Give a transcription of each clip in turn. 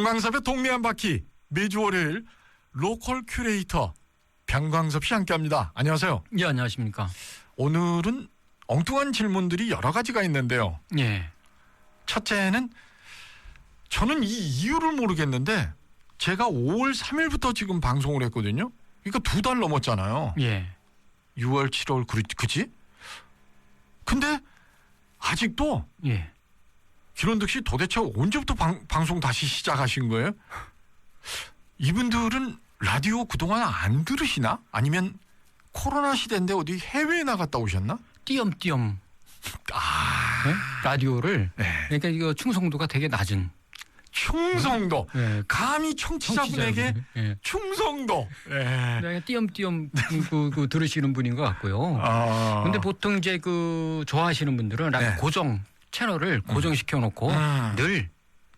병광섭의 동네 한 바퀴 매주 월요일 로컬 큐레이터 병광섭 씨 함께합니다. 안녕하세요. 예, 안녕하십니까. 오늘은 엉뚱한 질문들이 여러 가지가 있는데요. 예. 첫째는 저는 이 이유를 모르겠는데 제가 5월 3일부터 지금 방송을 했거든요. 그러니까 2달 넘었잖아요. 예. 6월, 7월 그지? 근데 아직도 예. 김원득 씨 도대체 언제부터 방송 다시 시작하신 거예요? 이분들은 라디오 그동안 안 들으시나? 아니면 코로나 시대인데 어디 해외에 나갔다 오셨나? 띄엄띄엄. 네? 라디오를. 네. 그러니까 이거 충성도가 되게 낮은. 충성도. 네. 감히 청취자분에게 예. 충성도. 예. 그러니까 띄엄띄엄 그 들으시는 분인 것 같고요. 근데 보통 이제 그 좋아하시는 분들은 네. 고정 채널을 고정시켜 놓고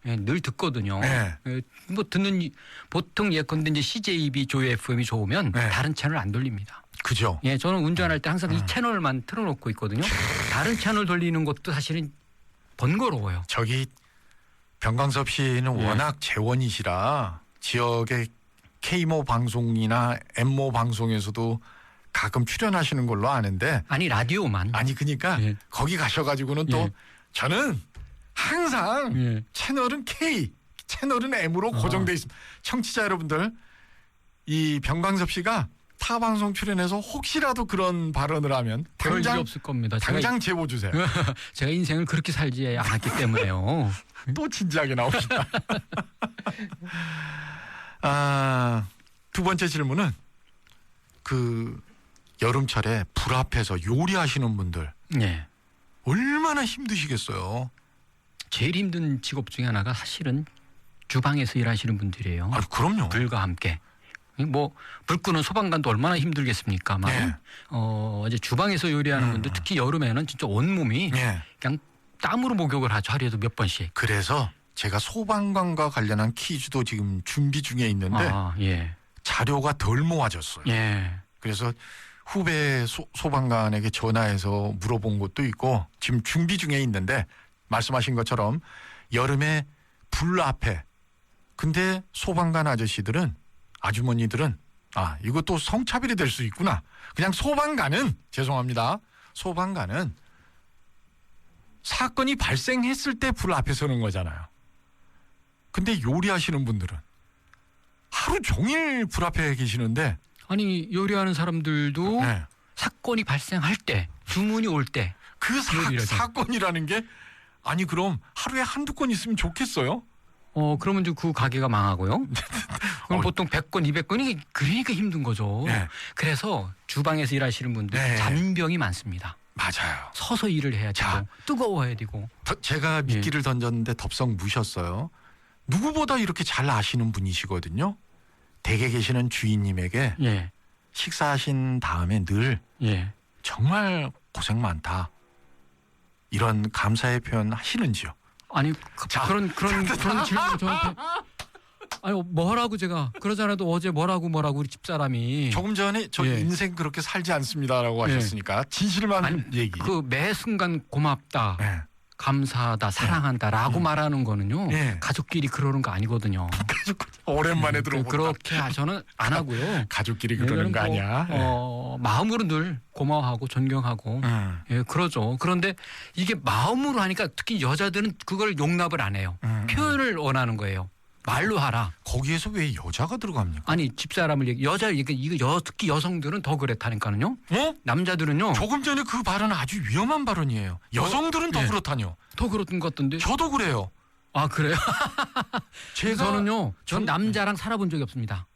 늘 듣거든요. 네. 뭐 보통 예컨대 이제 CJB 조이 FM이 좋으면 네. 다른 채널 안 돌립니다. 그죠. 예, 저는 운전할 때 항상 이 채널만 틀어놓고 있거든요. 다른 채널 돌리는 것도 사실은 번거로워요. 저기 병광섭 씨는 워낙 재원이시라 지역의 K모 방송이나 M모 방송에서도 가끔 출연하시는 걸로 아는데 아니 라디오만. 아니 그러니까 예. 거기 가셔가지고는 또 예. 저는 항상 예. 채널은 K, 채널은 M으로 고정돼 있습니다. 청취자 여러분들, 이 병광섭 씨가 타 방송 출연해서 혹시라도 그런 발언을 하면 별 일이 당장 없을 겁니다. 당장 제보 주세요. 제가 인생을 그렇게 살지 않았기 때문에요. 또 진지하게 나오시다. 두 번째 질문은 그 여름철에 불 앞에서 요리하시는 분들 예. 얼마나 힘드시겠어요. 제일 힘든 직업 중에 하나가 사실은 주방에서 일하시는 분들이에요. 아, 그럼요. 불과 함께. 뭐 불 끄는 소방관도 얼마나 힘들겠습니까만 예. 이제 주방에서 요리하는 분들 특히 여름에는 진짜 온몸이 예. 그냥 땀으로 목욕을 하죠. 하루에도 몇 번씩. 그래서 제가 소방관과 관련한 퀴즈도 지금 준비 중에 있는데 예. 자료가 덜 모아졌어요. 예. 그래서 후배 소방관에게 전화해서 물어본 것도 있고 지금 준비 중에 있는데 말씀하신 것처럼 여름에 불 앞에 근데 소방관 아저씨들은 아주머니들은 이것도 성차별이 될 수 있구나. 그냥 소방관은 죄송합니다. 소방관은 사건이 발생했을 때 불 앞에 서는 거잖아요. 근데 요리하시는 분들은 하루 종일 불 앞에 계시는데 아니 요리하는 사람들도 네. 사건이 발생할 때 주문이 올 때 그 사건이라는 게 아니 그럼 하루에 한두 건 있으면 좋겠어요? 그러면 이제 그 가게가 망하고요. 그럼 보통 100건, 200건이 그러니까 힘든 거죠. 네. 그래서 주방에서 일하시는 분들 네. 잔병이 많습니다. 맞아요. 서서 일을 해야 되고 뜨거워야 되고. 제가 미끼를 던졌는데 덥석 무셨어요. 누구보다 이렇게 잘 아시는 분이시거든요. 댁에 계시는 주인님에게 예. 식사하신 다음에 늘 예. 정말 고생 많다. 이런 감사의 표현 하시는지요? 아니 그런 질문 저한테 아니 뭐라고 제가 그러잖아도 어제 뭐라고 우리 집사람이 조금 전에 저 예. 인생 그렇게 살지 않습니다라고 하셨으니까 진실만 얘기. 그 매 순간 고맙다. 네. 감사하다, 사랑한다라고 말하는 거는요. 네. 가족끼리 그러는 거 아니거든요. 오랜만에 들어본다. 그렇게 저는 안 하고요. 가족끼리 그러는 거 아니야. 마음으로 늘 고마워하고 존경하고 예, 그러죠. 그런데 이게 마음으로 하니까 특히 여자들은 그걸 용납을 안 해요. 표현을 원하는 거예요. 말로 하라. 거기에서 왜 여자가 들어갑니까? 아니 집사람을 여자 이거 특히 여성들은 더 그렇다니까요. 남자들은요. 조금 전에 그 발언은 아주 위험한 발언이에요. 여성들은 더 그렇다뇨. 더 그렇던 것 같던데. 저도 그래요. 아 그래요? 저는요. 전 전 남자랑 살아본 적이 없습니다.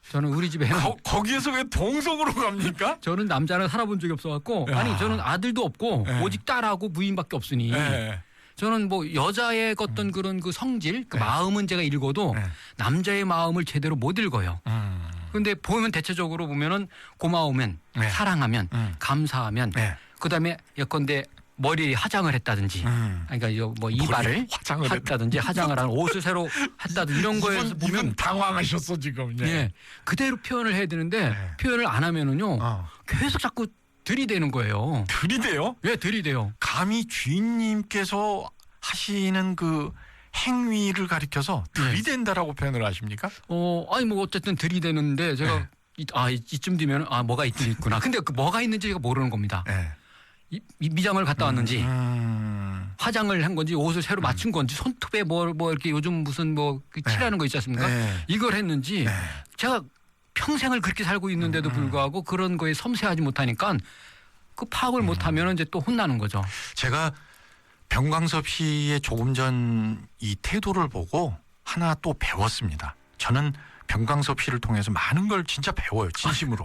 저는 우리 집에는 거기에서 왜 동성으로 갑니까? 저는 남자랑 살아본 적이 없어갖고 아니 저는 아들도 없고 오직 딸하고 부인밖에 없으니 저는 뭐 여자의 어떤 그런 그 성질 그 마음은 제가 읽어도 남자의 마음을 제대로 못 읽어요. 그런데 보면 대체적으로 보면은 고마우면 사랑하면 감사하면 그다음에 예컨대 머리에 화장을 했다든지 그러니까 뭐 이발을 했다든지 화장을 하는 옷을 새로 했다든지 이런 거에서 보면 이분 당황하셨어 지금. 예. 그대로 표현을 해야 되는데 표현을 안 하면은요 계속 자꾸 들이대는 거예요. 들이대요? 예, 들이대요. 감히 주인님께서 하시는 그 행위를 가리켜서 들이댄다라고 표현을 하십니까? 아니 뭐 어쨌든 들이대는데 제가 이쯤 되면 뭐가 있구나. 근데 그 뭐가 있는지 제가 모르는 겁니다. 미장을 갔다 왔는지 화장을 한 건지 옷을 새로 맞춘 건지 손톱에 뭐 이렇게 요즘 무슨 칠하는 거 있지 않습니까? 이걸 했는지 제가 평생을 그렇게 살고 있는데도 불구하고 그런 거에 섬세하지 못하니까 그 파악을 못하면 이제 또 혼나는 거죠. 제가 병광섭 씨의 조금 전 이 태도를 보고 하나 또 배웠습니다. 저는 병광섭 씨를 통해서 많은 걸 진짜 배워요. 진심으로.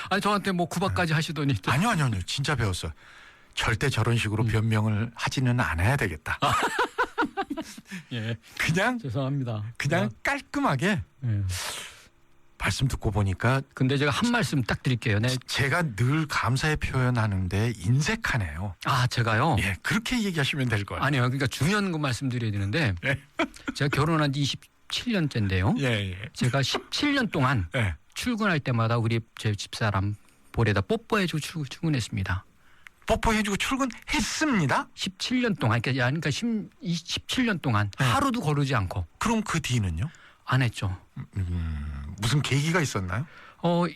아니 저한테 뭐 구박까지 하시더니 또. 아니요. 진짜 배웠어요. 절대 저런 식으로 변명을 하지는 않아야 되겠다. 예. 그냥 죄송합니다. 그냥 깔끔하게 말씀 듣고 보니까 근데 제가 한 말씀 딱 드릴게요. 네. 제가 늘 감사의 표현하는데 인색하네요. 제가요? 예, 그렇게 얘기하시면 될 거예요. 아니요. 그러니까 중요한 거 말씀드려야 되는데 제가 결혼한 지 27년째인데요. 제가 17년 동안 출근할 때마다 우리 제 집사람 볼에다 뽀뽀해주고 출근했습니다. 뽀뽀해주고 출근했습니다? 17년 동안 그러니까 17년 동안 하루도 거르지 않고. 그럼 그 뒤는요? 안 했죠. 무슨 계기가 있었나요?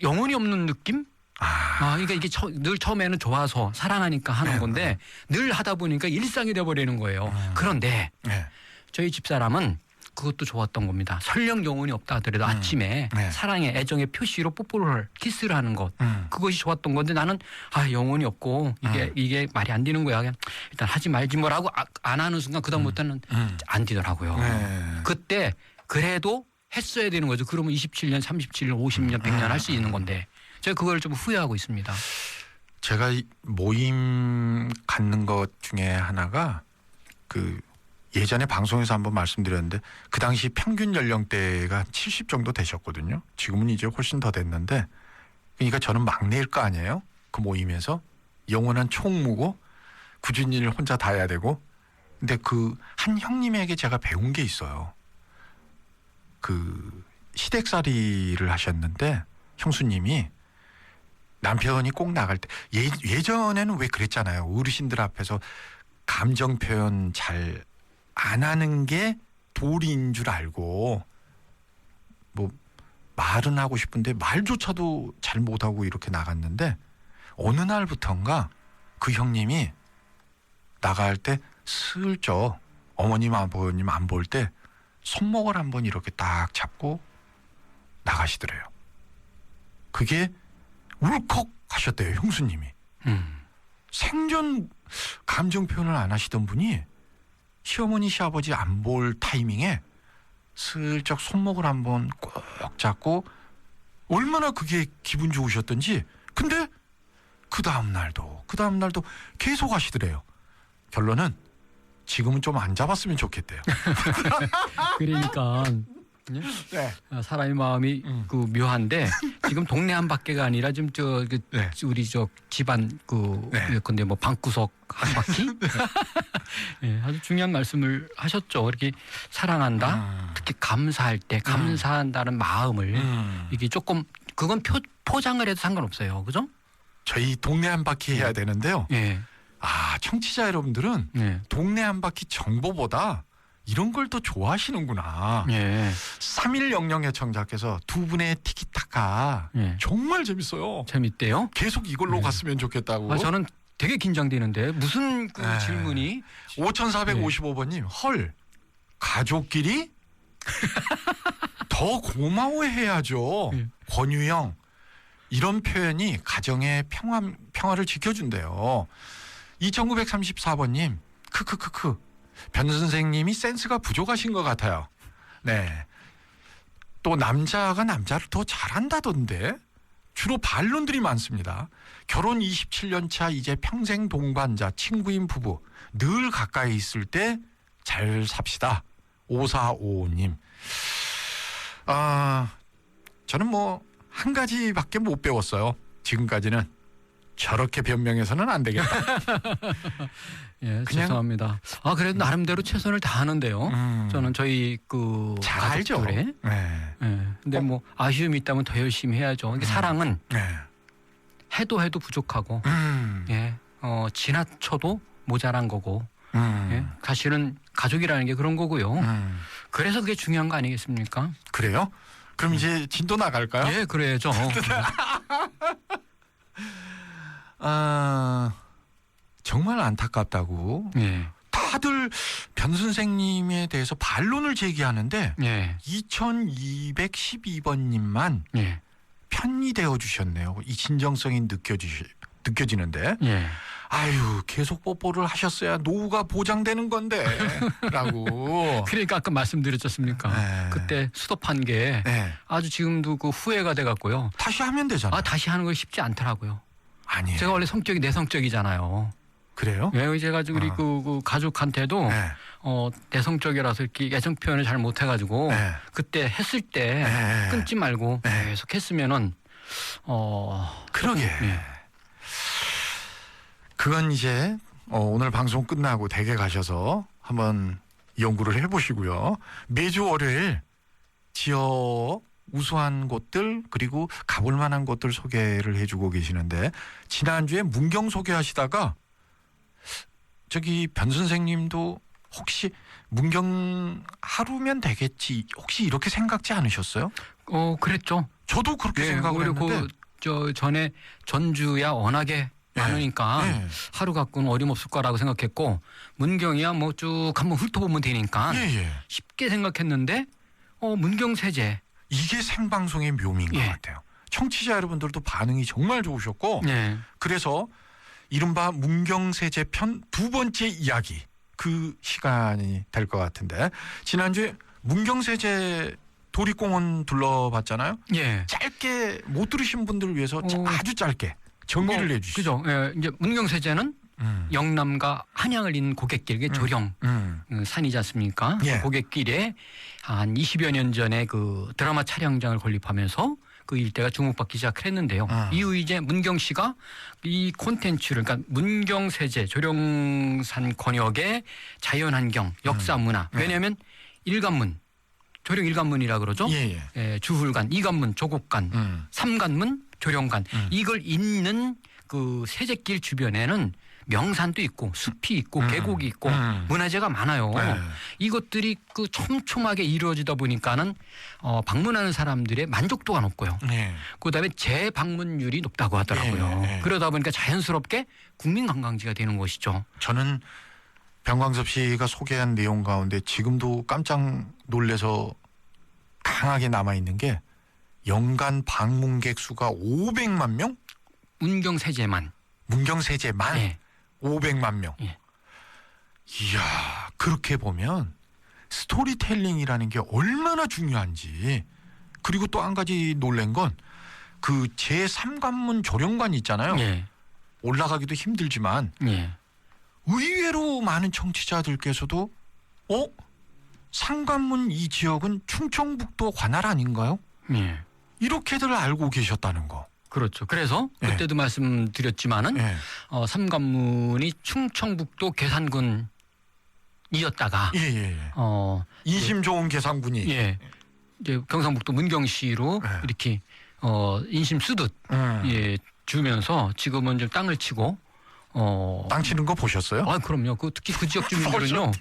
영혼이 없는 느낌? 그러니까 이게 늘 처음에는 좋아서 사랑하니까 하는 건데 늘 하다 보니까 일상이 돼버리는 거예요. 그런데 저희 집사람은 그것도 좋았던 겁니다. 설령 영혼이 없다 하더라도 아침에 사랑의 애정의 표시로 뽀뽀를 키스를 하는 것 그것이 좋았던 건데 나는 영혼이 없고 이게 말이 안 되는 거야. 그냥 일단 하지 말지 뭐라고 안 하는 순간 그다음부터는 안 되더라고요. 그때 그래도 했어야 되는 거죠. 그러면 27년, 37년, 50년, 100년 할 수 있는 건데 제가 그걸 좀 후회하고 있습니다. 제가 모임 갖는 것 중에 하나가 예전에 방송에서 한번 말씀드렸는데 그 당시 평균 연령대가 70 정도 되셨거든요. 지금은 이제 훨씬 더 됐는데 그러니까 저는 막내일 거 아니에요. 그 모임에서 영원한 총무고 굳은 일을 혼자 다 해야 되고 근데 그 한 형님에게 제가 배운 게 있어요. 시댁살이를 하셨는데 형수님이 남편이 꼭 나갈 때 예전에는 왜 그랬잖아요. 어르신들 앞에서 감정 표현 잘 안 하는 게 도리인 줄 알고 말은 하고 싶은데 말조차도 잘 못하고 이렇게 나갔는데 어느 날부턴가 그 형님이 나갈 때 슬쩍 어머님 아버님 안 볼 때 손목을 한번 이렇게 딱 잡고 나가시더래요. 그게 울컥 하셨대요. 형수님이. 생전 감정 표현을 안 하시던 분이 시어머니 시아버지 안 볼 타이밍에 슬쩍 손목을 한번 꼭 잡고 얼마나 그게 기분 좋으셨던지 근데 그 다음 날도 계속 하시더래요. 결론은 지금은 좀 안 잡았으면 좋겠대요. 그러니까 사람의 마음이 묘한데 지금 동네 한 바퀴가 아니라 지금 우리 집안 근데 뭐 방구석 한 바퀴? 아주 중요한 말씀을 하셨죠. 이렇게 사랑한다, 특히 감사할 때 감사한다는 마음을 이게 조금 그건 포장을 해도 상관없어요, 그죠? 저희 동네 한 바퀴 해야 되는데요. 청취자 여러분들은 동네 한 바퀴 정보보다 이런 걸 더 좋아하시는구나. 3100 애청자께서 두 분의 티키타카 정말 재밌어요. 재밌대요? 계속 이걸로 갔으면 좋겠다고. 저는 되게 긴장되는데 무슨 질문이? 5455번님 헐 가족끼리 더 고마워해야죠. 권유영 이런 표현이 가정의 평화를 지켜준대요. 2934번님 크크크크 변 선생님이 센스가 부족하신 것 같아요. 또 남자가 남자를 더 잘한다던데 주로 반론들이 많습니다. 결혼 27년 차 이제 평생 동반자 친구인 부부 늘 가까이 있을 때 잘 삽시다. 5455님 저는 한 가지밖에 못 배웠어요. 지금까지는 저렇게 변명해서는 안 되겠다. 그냥 죄송합니다. 그래도 나름대로 최선을 다하는데요. 저는 저희 잘 알죠. 근데 아쉬움이 있다면 더 열심히 해야죠. 사랑은 해도 부족하고 지나쳐도 모자란 거고 사실은 가족이라는 게 그런 거고요. 그래서 그게 중요한 거 아니겠습니까? 그래요? 그럼 이제 진도 나갈까요? 예, 그래야죠. 정말 안타깝다고. 예. 다들 변 선생님에 대해서 반론을 제기하는데 예. 2212번님만 예. 편이 되어 주셨네요. 이 진정성이 느껴지는데. 예. 아유, 계속 뽀뽀를 하셨어야 노후가 보장되는 건데 라고. 그러니까 아까 말씀드렸지 않습니까? 네. 그때 스톱한 게 네. 아주 지금도 그 후회가 돼 갖고요. 다시 하면 되잖아요. 다시 하는 거 쉽지 않더라고요. 아니에요. 제가 원래 성격이 내성적이잖아요. 그래요? 왜 제가 우리 그 가족한테도 네. 내성적이라서 이렇게 애정 표현을 잘 못 해가지고 네. 그때 했을 때 네. 끊지 말고 네. 계속 했으면은 그러게. 예. 그건 이제 오늘 방송 끝나고 댁에 가셔서 한번 연구를 해보시고요. 매주 월요일 지역 우수한 곳들 그리고 가볼 만한 곳들 소개를 해주고 계시는데 지난주에 문경 소개하시다가 저기 변 선생님도 혹시 문경 하루면 되겠지 혹시 이렇게 생각지 않으셨어요? 그랬죠. 저도 그렇게 생각을 했는데 저 전에 전주야 워낙에 많으니까 네. 하루 갖고는 어림없을 거라고 생각했고 문경이야 뭐 쭉 한번 훑어보면 되니까 쉽게 생각했는데 문경 세제 이게 생방송의 묘미인 것 같아요. 청취자 여러분들도 반응이 정말 좋으셨고 그래서 이른바 문경세제 편 두 번째 이야기 그 시간이 될 것 같은데 지난주에 문경세제 도립공원 둘러봤잖아요. 짧게 못 들으신 분들을 위해서 아주 짧게 정리를 해주시죠. 그죠. 이제 문경세제는 영남과 한양을 잇는 고갯길, 조령 산이지 않습니까? 그 고갯길에 한 20여 년 전에 그 드라마 촬영장을 건립하면서 그 일대가 주목받기 시작을 했는데요. 이후 이제 문경 씨가 이 콘텐츠를 그러니까 문경세제 조령산 권역의 자연환경, 역사문화 왜냐하면 일관문 조령 일관문이라 그러죠. 주훌관, 이관문, 조곡관, 삼관문, 조령관 이걸 잇는 그 세제길 주변에는 명산도 있고 숲이 있고 계곡이 있고 문화재가 많아요. 이것들이 그 촘촘하게 이루어지다 보니까는 방문하는 사람들의 만족도가 높고요. 그다음에 재방문율이 높다고 하더라고요. 그러다 보니까 자연스럽게 국민관광지가 되는 것이죠. 저는 변광섭 씨가 소개한 내용 가운데 지금도 깜짝 놀래서 강하게 남아있는 게 연간 방문객 수가 500만 명? 문경세제만. 500만 명. 이야, 그렇게 보면 스토리텔링이라는 게 얼마나 중요한지. 그리고 또 한 가지 놀란 건 그 제3관문 조령관 있잖아요. 올라가기도 힘들지만 의외로 많은 청취자들께서도 상관문 이 지역은 충청북도 관할 아닌가요? 이렇게들 알고 계셨다는 거. 그렇죠. 그래서 그때도 말씀드렸지만은 삼관문이 충청북도 계산군이었다가 인심 좋은 계산군이 이제 경상북도 문경시로 이렇게 인심 쓰듯 주면서 지금은 좀 땅을 치고 땅 치는 거 보셨어요? 그럼요. 특히 그 지역 주민들은요.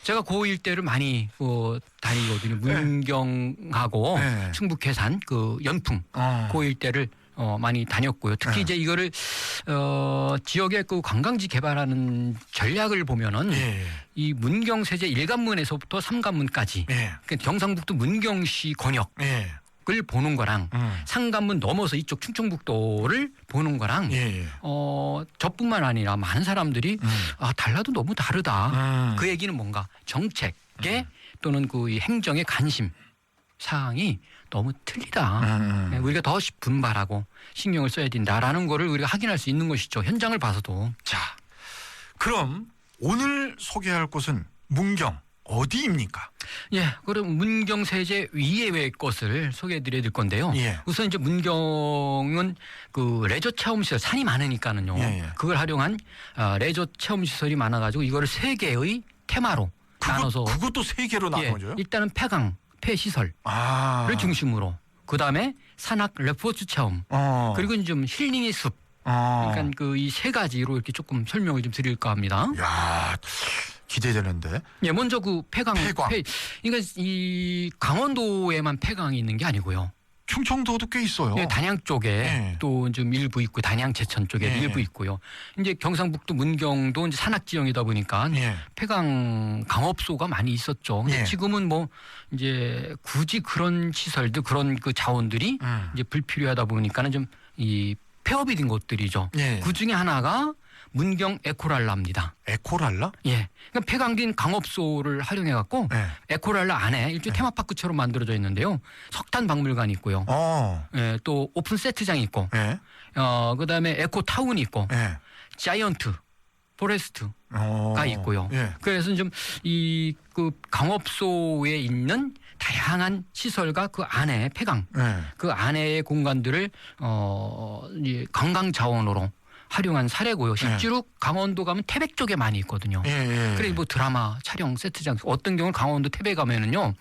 제가 그 일대를 많이 다니거든요. 문경하고 충북 계산 그 연풍 그 일대를 많이 다녔고요. 특히 이제 이거를 지역의 그 관광지 개발하는 전략을 보면은 이 문경세제 일관문에서부터 삼관문까지 그러니까 경상북도 문경시 권역을 보는 거랑 상관문 넘어서 이쪽 충청북도를 보는 거랑 저뿐만 아니라 많은 사람들이 달라도 너무 다르다. 그 얘기는 뭔가 정책에 또는 그 행정의 관심 사항이 너무 틀리다. 우리가 더 분발하고 신경을 써야 된다라는 거를 우리가 확인할 수 있는 것이죠. 현장을 봐서도. 자, 그럼 오늘 소개할 곳은 문경 어디입니까? 그럼 문경 세제 위의 것을 소개해드려야 될 건데요. 우선 이제 문경은 그 레저 체험 시설 산이 많으니까는요. 그걸 활용한 레저 체험 시설이 많아가지고 이거를 세 개의 테마로 나눠서 그것도 세 개로 나눠져요? 일단은 폐시설을 중심으로 그 다음에 산악 레포츠 체험 그리고 좀 힐링의 숲. 그러니까 그 이 세 가지로 이렇게 조금 설명을 좀 드릴까 합니다. 야. 기대되는데. 예, 먼저 그 폐강. 폐광. 그러니까 이 강원도에만 폐강이 있는 게 아니고요. 충청도도 꽤 있어요. 네, 단양 쪽에 네. 또 좀 일부 있고 단양 제천 쪽에 네. 일부 있고요. 이제 경상북도 문경도 이제 산악 지형이다 보니까 네. 폐강 강업소가 많이 있었죠. 근데 네. 지금은 뭐 이제 굳이 그런 시설들 그런 그 자원들이 이제 불필요하다 보니까는 좀 이 폐업이 된 곳들이죠. 네. 그 중에 하나가 문경 에코랄라입니다. 에코랄라? 예. 그러니까 폐강된 강업소를 활용해 갖고 네. 에코랄라 안에 일종의 테마파크처럼 만들어져 있는데요. 석탄 박물관이 있고요. 예, 또 오픈 세트장이 있고, 네. 그다음에 에코 타운이 있고, 네. 자이언트 포레스트가 있고요. 예. 그래서 좀 이 그 강업소에 있는 다양한 시설과 그 안에 폐강, 네. 그 안에의 공간들을 이 관광 자원으로 활용한 사례고요. 실제로 강원도 가면 태백 쪽에 많이 있거든요. 예. 그래 뭐 드라마 촬영 세트장 어떤 경우는 강원도 태백 가면은요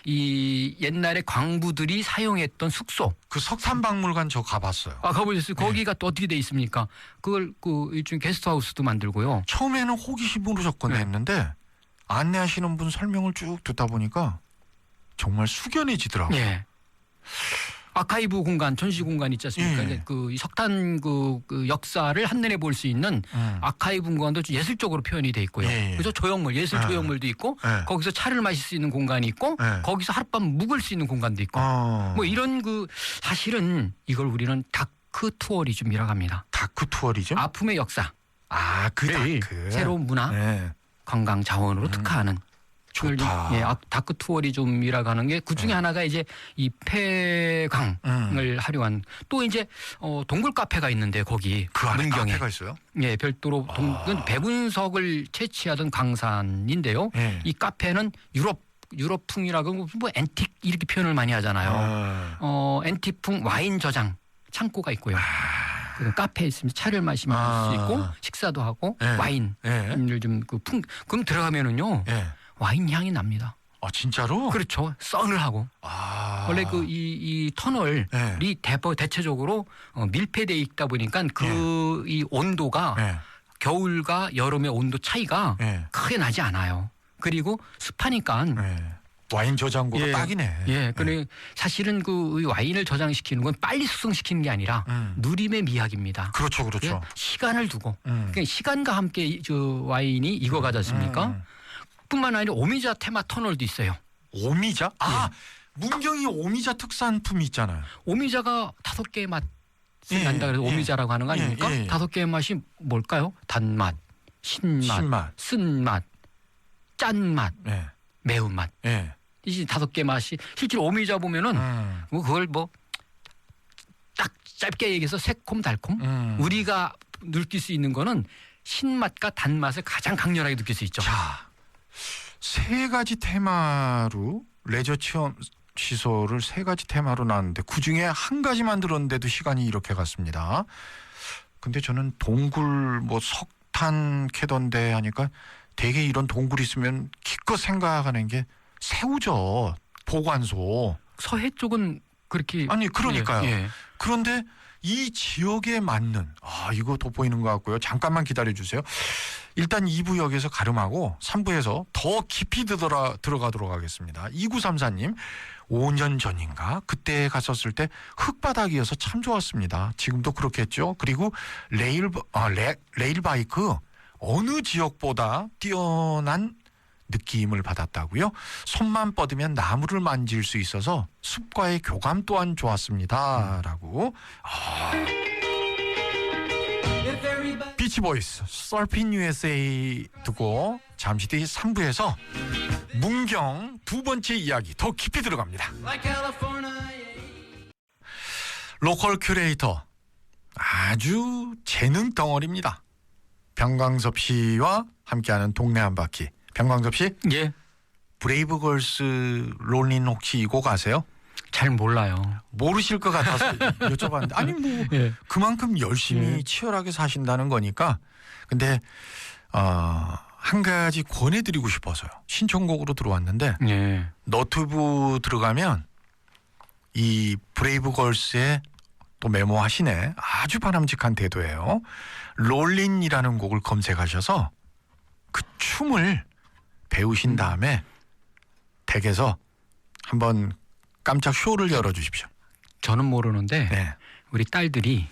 이 옛날에 광부들이 사용했던 숙소. 그 석탄박물관 저 가봤어요. 아 가보셨어요? 거기가 또 어떻게 돼 있습니까? 그걸 그 일종 게스트하우스도 만들고요. 처음에는 호기심으로 접근했는데 안내하시는 분 설명을 쭉 듣다 보니까 정말 숙연해지더라고요. 예. 아카이브 공간, 전시 공간 있지 않습니까? 예. 그 석탄 그 역사를 한눈에 볼 수 있는 아카이브 공간도 예술적으로 표현이 돼 있고요. 예. 그래서 조형물, 예술 조형물도 있고 예. 거기서 차를 마실 수 있는 공간이 있고 예. 거기서 하룻밤 묵을 수 있는 공간도 있고 뭐 이런 그 사실은 이걸 우리는 다크 투어리즘이라고 합니다. 다크 투어리즘? 아픔의 역사, 그 다크. 새로운 문화, 네. 관광 자원으로 특화하는. 좋다. 예, 다크 투어리즘이라고 하는 게 그 중에 하나가 이제 이 폐강을 활용한 또 이제 동굴 카페가 있는데 거기 그 안에 문경에 카페가 있어요? 예, 별도로 배분석을 채취하던 강산인데요. 예. 이 카페는 유럽풍이라고 뭐 앤틱 이렇게 표현을 많이 하잖아요. 앤틱풍 와인 저장 창고가 있고요. 그 카페에 있으면 차를 마시면 수 있고 식사도 하고 예. 와인을 좀 그럼 들어가면은요. 예. 와인 향이 납니다. 진짜로? 그렇죠. 썬을 하고. 원래 그 이 터널이 대체적으로 밀폐되어 있다 보니까 그 이 온도가 겨울과 여름의 온도 차이가 크게 나지 않아요. 그리고 습하니까 와인 저장고가 딱이네. 예, 그래 사실은 그 와인을 저장시키는 건 빨리 숙성시키는 게 아니라 누림의 미학입니다. 그렇죠. 시간을 두고 그러니까 시간과 함께 저 와인이 익어가지 않습니까? 뿐만 아니라 오미자 테마 터널도 있어요. 오미자? 문경이 오미자 특산품이 있잖아요. 오미자가 5개의 맛이 난다 그래서 오미자라고 하는 거 아닙니까? 5개의 맛이 뭘까요? 단맛, 신맛, 쓴맛, 짠맛, 매운맛. 이 5개 맛이 실제로 오미자 보면은 뭐 그걸 뭐 딱 짧게 얘기해서 새콤달콤. 우리가 느낄 수 있는 거는 신맛과 단맛을 가장 강렬하게 느낄 수 있죠. 자, 3가지 테마로 레저 체험 시설을 3가지 테마로 나왔는데 그중에 한 가지만 들었는데도 시간이 이렇게 갔습니다. 근데 저는 동굴 뭐 석탄 캐던데 하니까 되게 이런 동굴 있으면 기껏 생각하는 게 새우젓 보관소. 서해 쪽은 그렇게 그러니까요. 예. 그런데 이 지역에 맞는 이거 돋보이는 것 같고요. 잠깐만 기다려주세요. 일단 2부역에서 가름하고 3부에서 더 깊이 들어가도록 하겠습니다. 2934님 5년 전인가 그때 갔었을 때 흙바닥이어서 참 좋았습니다. 지금도 그렇겠죠. 그리고 레일바이크 어느 지역보다 뛰어난 느낌을 받았다고요. 손만 뻗으면 나무를 만질 수 있어서 숲과의 교감 또한 좋았습니다. 라고. 비치보이스 서핑 USA 듣고 잠시 뒤 3부에서 문경 2번째 이야기 더 깊이 들어갑니다. 로컬 큐레이터 아주 재능 덩어리입니다. 병광섭 씨와 함께하는 동네 한 바퀴. 병광섭 씨? 예. 브레이브걸스 롤린 혹시 이 곡 아세요? 잘 몰라요. 모르실 것 같아서 여쭤봤는데 아니 뭐 그만큼 열심히 치열하게 사신다는 거니까. 근데 한 가지 권해드리고 싶어서요. 신청곡으로 들어왔는데 너튜브 들어가면 이 브레이브걸스의 또 메모하시네. 아주 바람직한 태도예요. 롤린이라는 곡을 검색하셔서 그 춤을 배우신 다음에 댁에서 한번 깜짝 쇼를 열어주십시오. 저는 모르는데 네. 우리 딸들이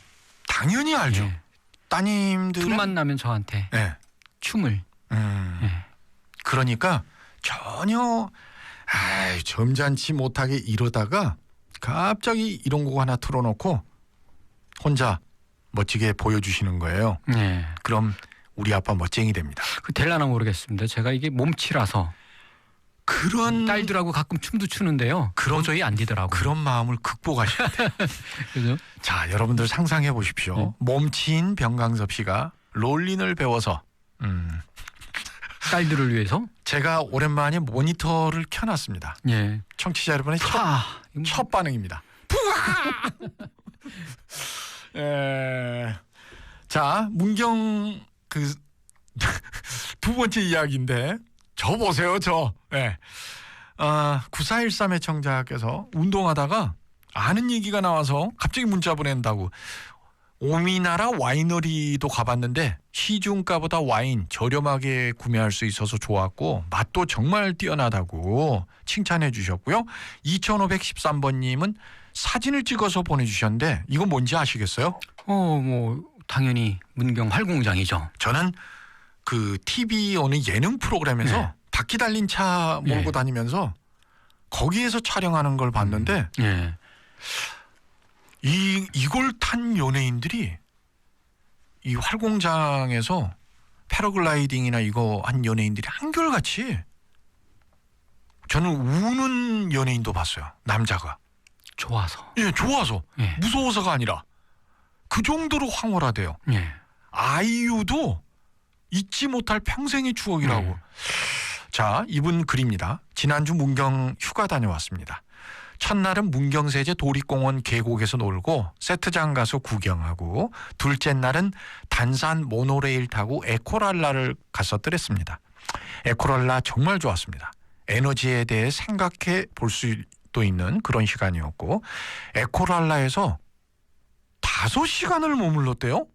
당연히 알죠. 예. 따님들은 틈만 나면 저한테 네. 춤을 예. 그러니까 전혀 점잖지 못하게 이러다가 갑자기 이런 곡 하나 틀어놓고 혼자 멋지게 보여주시는 거예요. 예. 그럼 우리 아빠 멋쟁이 됩니다. 그 될라나 모르겠습니다. 제가 이게 몸치라서 그런 딸들하고 가끔 춤도 추는데요. 도저히 안 되더라고요. 그런 마음을 극복하셔야 돼요. 그죠? 자, 여러분들 상상해 보십시오. 네. 몸치인 병강섭 씨가 롤린을 배워서 딸들을 위해서. 제가 오랜만에 모니터를 켜놨습니다. 예. 청취자 여러분의 첫 반응입니다. 자, 문경 그 두 번째 이야기인데 저 보세요, 저. 9413의 청자께서 운동하다가 아는 얘기가 나와서 갑자기 문자 보낸다고. 오미나라 와이너리도 가봤는데 시중가보다 와인 저렴하게 구매할 수 있어서 좋았고 맛도 정말 뛰어나다고 칭찬해 주셨고요. 2513번님은 사진을 찍어서 보내주셨는데 이건 뭔지 아시겠어요? 뭐 당연히 문경 활공장이죠. 저는 그 TV 오는 예능 프로그램에서 네. 바퀴 달린 차 몰고 네. 다니면서 거기에서 촬영하는 걸 봤는데 예. 이걸 탄 연예인들이 이 활공장에서 패러글라이딩이나 이거 한 연예인들이 한결같이 저는 우는 연예인도 봤어요. 남자가. 좋아서. 예, 좋아서. 예. 무서워서가 아니라 그 정도로 황홀하대요. 예. 아이유도 잊지 못할 평생의 추억이라고. 자, 이분 글입니다. 지난주 문경 휴가 다녀왔습니다. 첫날은 문경세제 도립공원 계곡에서 놀고 세트장 가서 구경하고 둘째 날은 단산 모노레일 타고 에코랄라를 갔었더랬습니다. 에코랄라 정말 좋았습니다. 에너지에 대해 생각해 볼 수도 있는 그런 시간이었고 에코랄라에서 5시간을 머물렀대요.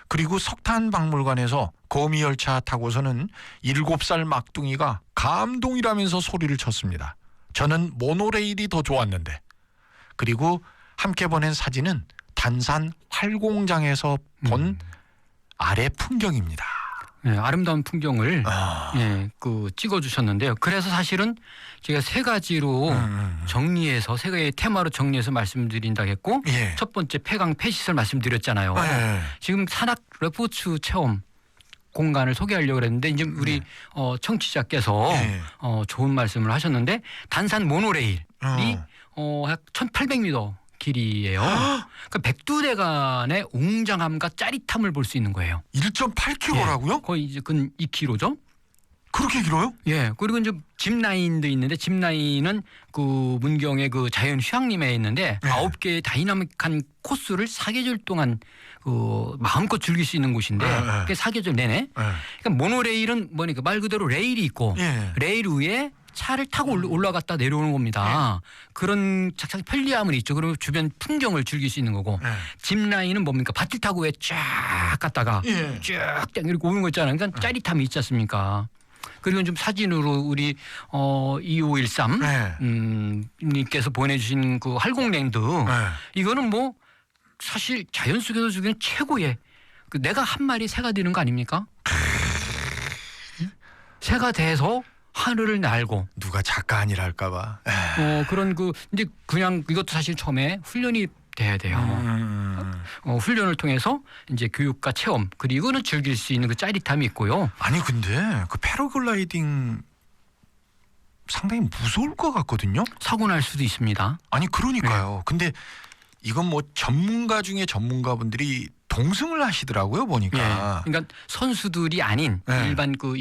그리고 석탄박물관에서 거미열차 타고서는 7살 막둥이가 감동이라면서 소리를 쳤습니다. 저는 모노레일이 더 좋았는데. 그리고 함께 보낸 사진은 단산 활공장에서 본 아래 풍경입니다. 네, 아름다운 풍경을 찍어주셨는데요. 그래서 사실은 제가 세 가지로 정리해서 세 가지의 테마로 정리해서 말씀드린다고 했고 예. 첫 번째 폐강 폐시설 말씀드렸잖아요. 예. 지금 산악 레포츠 체험 공간을 소개하려고 그랬는데 이제 우리 청취자께서 좋은 말씀을 하셨는데 단산 모노레일이 약 1800m 길이에요. 그러니까 백두대간의 웅장함과 짜릿함을 볼 수 있는 거예요. 1.8km라고요? 거의 이제 근 2km죠. 그렇게 길어요? 예. 그리고 이제 짚라인도 있는데 짚라인은 그 문경의 그 자연 휴양림에 있는데 9개의 다이나믹한 코스를 4계절 동안 그 마음껏 즐길 수 있는 곳인데 그게 4계절 내내. 그러니까 모노레일은 뭐니까 말 그대로 레일이 있고 레일 위에 차를 타고 올라갔다 내려오는 겁니다. 그런 착착 편리함은 있죠. 그리고 주변 풍경을 즐길 수 있는 거고 짚라인은 뭡니까? 밧줄 타고 왜 쫙 갔다가 쭉 이렇게 오는 거 있잖아요. 그러니까 짜릿함이 있지 않습니까? 그리고 좀 사진으로 우리 2513 님께서 보내주신 그 활공랜드 이거는 뭐 사실 자연 속에서 주기는 최고의 그 내가 한 마리 새가 되는 거 아닙니까? 새가 돼서 하늘을 날고 누가 작가 아니랄까봐. 그런 그 이제 그냥 이것도 사실 처음에 훈련이 돼야 돼요. 훈련을 통해서 이제 교육과 체험 그리고는 즐길 수 있는 그 짜릿함이 있고요. 아니 근데 그 패러글라이딩 상당히 무서울 것 같거든요. 사고 날 수도 있습니다. 아니 그러니까요. 근데 이건 뭐 전문가 중에 전문가분들이 동승을 하시더라고요 보니까. 그러니까 선수들이 아닌 일반 그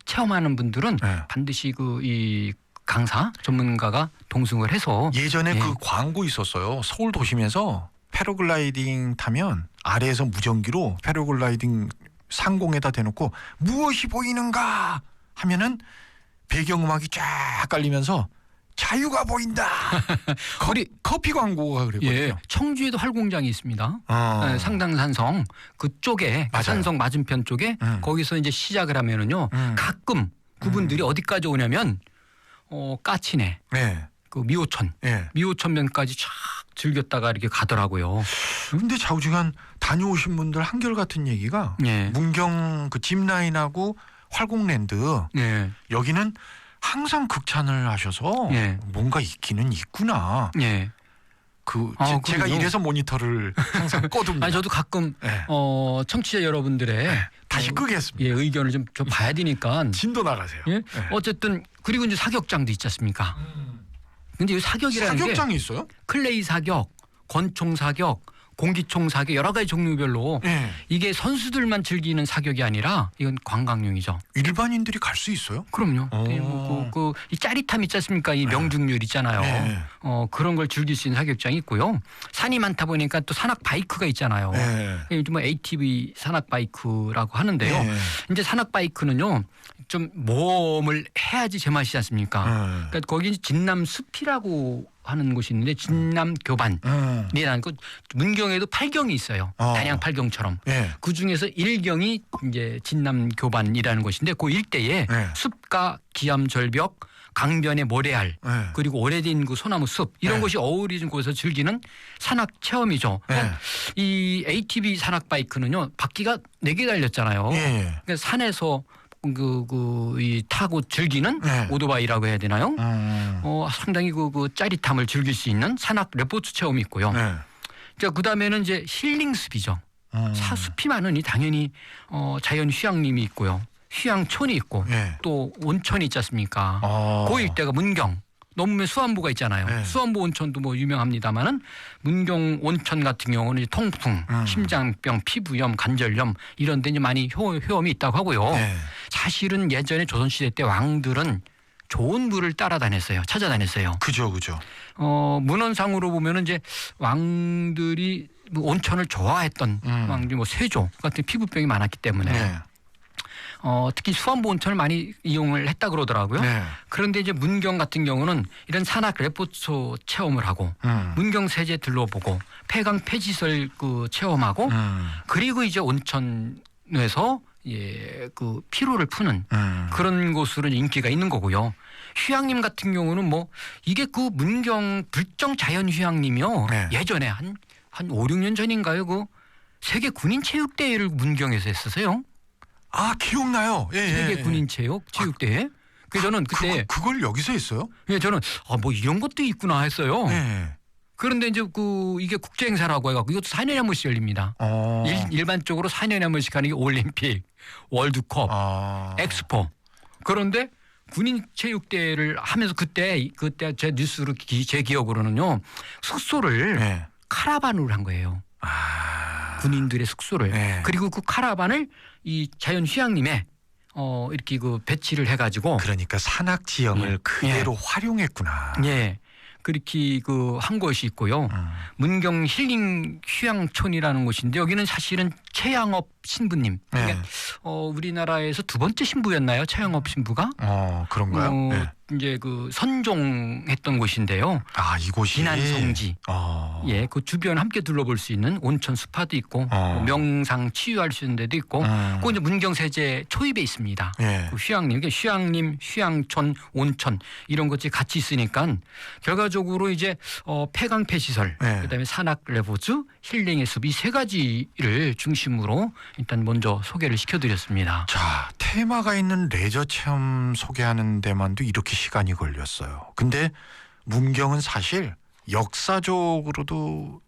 체험하는 분들은 반드시 이 강사 전문가가 동승을 해서 예전에 그 광고 있었어요. 서울 도심에서 패러글라이딩 타면 아래에서 무전기로 패러글라이딩 상공에다 대놓고 무엇이 보이는가 하면은 배경음악이 쫙 깔리면서 자유가 보인다. 커피 광고가 그랬거든요. 청주에도 활공장이 있습니다. 상당산성 그쪽에 산성 맞은편 쪽에 거기서 이제 시작을 하면은요 가끔 그분들이 어디까지 오냐면 까치네, 네. 그 미호천, 네. 미호천면까지 쫙 즐겼다가 이렇게 가더라고요. 근데 좌우지간 다녀오신 분들 한결같은 얘기가 예. 문경 그 짚라인하고 활공랜드 예. 여기는 항상 극찬을 하셔서 예. 뭔가 있기는 있구나. 예. 제가 그럼요. 이래서 모니터를 항상 꺼둡니다. 아니 저도 가끔 네. 청취자 여러분들의 다시 끄겠습니다. 예, 의견을 좀 봐야 되니까. 진도 나가세요. 예? 네. 어쨌든 그리고 이제 사격장도 있지 않습니까? 근데 이 사격이라는 사격장이 게 있어요? 클레이 사격, 권총 사격, 공기총 사격 여러 가지 종류별로 네. 이게 선수들만 즐기는 사격이 아니라 이건 관광용이죠. 일반인들이 갈 수 있어요? 그럼요. 오. 이 짜릿함 있지 않습니까? 이 명중률 있잖아요. 네. 그런 걸 즐길 수 있는 사격장이 있고요. 산이 많다 보니까 또 산악 바이크가 있잖아요. 네. 요즘 뭐 ATV 산악 바이크라고 하는데요. 네. 이제 산악 바이크는요. 좀 모험을 해야지 제맛이지 않습니까? 그러니까 거기 진남 숲이라고 하는 곳이 있는데 진남 교반이라는 그 문경에도 8경이 있어요. 단양 8경처럼. 네. 그 중에서 1경이 이제 진남 교반이라는 곳인데 그 일대에 네. 숲과 기암 절벽, 강변의 모래알 네. 그리고 오래된 그 소나무 숲 이런 네. 곳이 어우러진 곳에서 즐기는 산악 체험이죠. 네. 이 ATV 산악 바이크는요 바퀴가 4개 달렸잖아요. 예. 그러니까 산에서 이 타고 즐기는 네. 오토바이라고 해야 되나요? 상당히 그 짜릿함을 즐길 수 있는 산악 레포츠 체험이 있고요. 네. 그 다음에는 이제 힐링 숲이죠. 숲이 많으니 당연히 자연 휴양림이 있고요. 휴양촌이 있고 네. 또 온천이 있지 않습니까? 그 일대가 문경. 넘으면 수안보가 있잖아요. 네. 수안보 온천도 뭐 유명합니다만은 문경 온천 같은 경우는 이제 통풍, 심장병, 피부염, 관절염 이런 데 이제 많이 효험이 있다고 하고요. 네. 사실은 예전에 조선시대 때 왕들은 좋은 물을 따라다녔어요. 찾아다녔어요. 그죠. 문헌상으로 보면은 이제 왕들이 뭐 온천을 좋아했던 왕들이 뭐 세조 같은 피부병이 많았기 때문에 네. 특히 수안보 온천을 많이 이용을 했다 그러더라고요. 네. 그런데 이제 문경 같은 경우는 이런 산악 레포츠 체험을 하고 문경 세제 둘러보고 폐강 폐지설 그 체험하고 그리고 이제 온천에서 그 피로를 푸는 그런 곳으로 인기가 있는 거고요. 휴양림 같은 경우는 뭐 이게 그 문경 불정 자연 휴양림이요. 네. 예전에 한 5, 6년 전인가요? 그 세계 군인 체육 대회를 문경에서 했었어요. 기억나요. 예. 세계 군인 체육대회. 그래서 저는 그때 그걸 여기서 했어요? 예, 저는 뭐 이런 것도 있구나 했어요. 네. 그런데 이제 이게 국제 행사라고 해갖고 이것도 4년에 한 번씩 열립니다. 일반적으로 4년에 한 번씩 하는 게 올림픽, 월드컵, 엑스포. 그런데 군인 체육대회를 하면서 그때 제 뉴스로 제 기억으로는요 숙소를 네. 카라반으로 한 거예요. 군인들의 숙소를. 네. 그리고 그 카라반을 이 자연 휴양림에 이렇게 그 배치를 해가지고 그러니까 산악 지형을 그대로 활용했구나. 예. 그렇게 한 곳이 있고요. 문경 힐링 휴양촌이라는 곳인데 여기는 사실은 최양업 신부님. 그러니까 우리나라에서 2번째 신부였나요? 최양업 신부가? 그런가요? 네. 이제 선종했던 곳인데요. 이곳이 진안성지. 예, 그 주변 함께 둘러볼 수 있는 온천 스파도 있고 뭐 명상 치유할 수 있는 데도 있고 그 이제 문경 세제 초입에 있습니다. 예. 그 휴양림, 휴양촌, 온천 이런 것이 같이 있으니까 결과적으로 이제 폐강 폐시설, 그다음에 산악 레포츠, 힐링의 숲 이 3가지를 중심으로 일단 먼저 소개를 시켜드렸습니다. 자, 테마가 있는 레저 체험 소개하는 데만도 이렇게 시간이 걸렸어요. 근데 문경은 사실 역사적으로도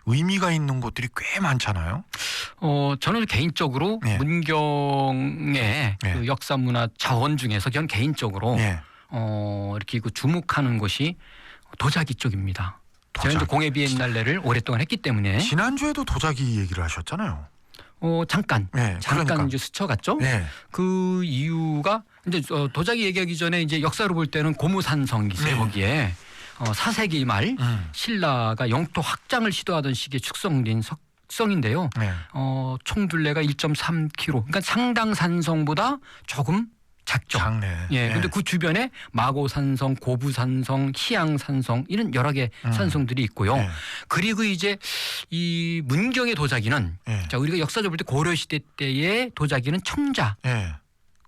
의미가 있는 곳들이 꽤 많잖아요. 저는 개인적으로 문경의 그 역사 문화 자원 중에서 저는 개인적으로 이렇게 주목하는 곳이 도자기 쪽입니다. 제가 이제 공예 비엔날레를 오랫동안 했기 때문에 지난주에도 도자기 얘기를 하셨잖아요. 잠깐 그러니까. 이제 스쳐갔죠. 그 이유가 이제 도자기 얘기하기 전에 이제 역사로 볼 때는 고무산성이 있어요. 거기에 4세기 말 신라가 영토 확장을 시도하던 시기에 축성된 석성인데요. 총 둘레가 1.3km. 그러니까 상당 산성보다 조금 작죠. 작네. 근데 그 주변에 마고산성, 고부산성, 희양산성 이런 여러 개 산성들이 있고요. 그리고 이제 이 문경의 도자기는 자 우리가 역사적으로 볼 때 고려시대 때의 도자기는 청자.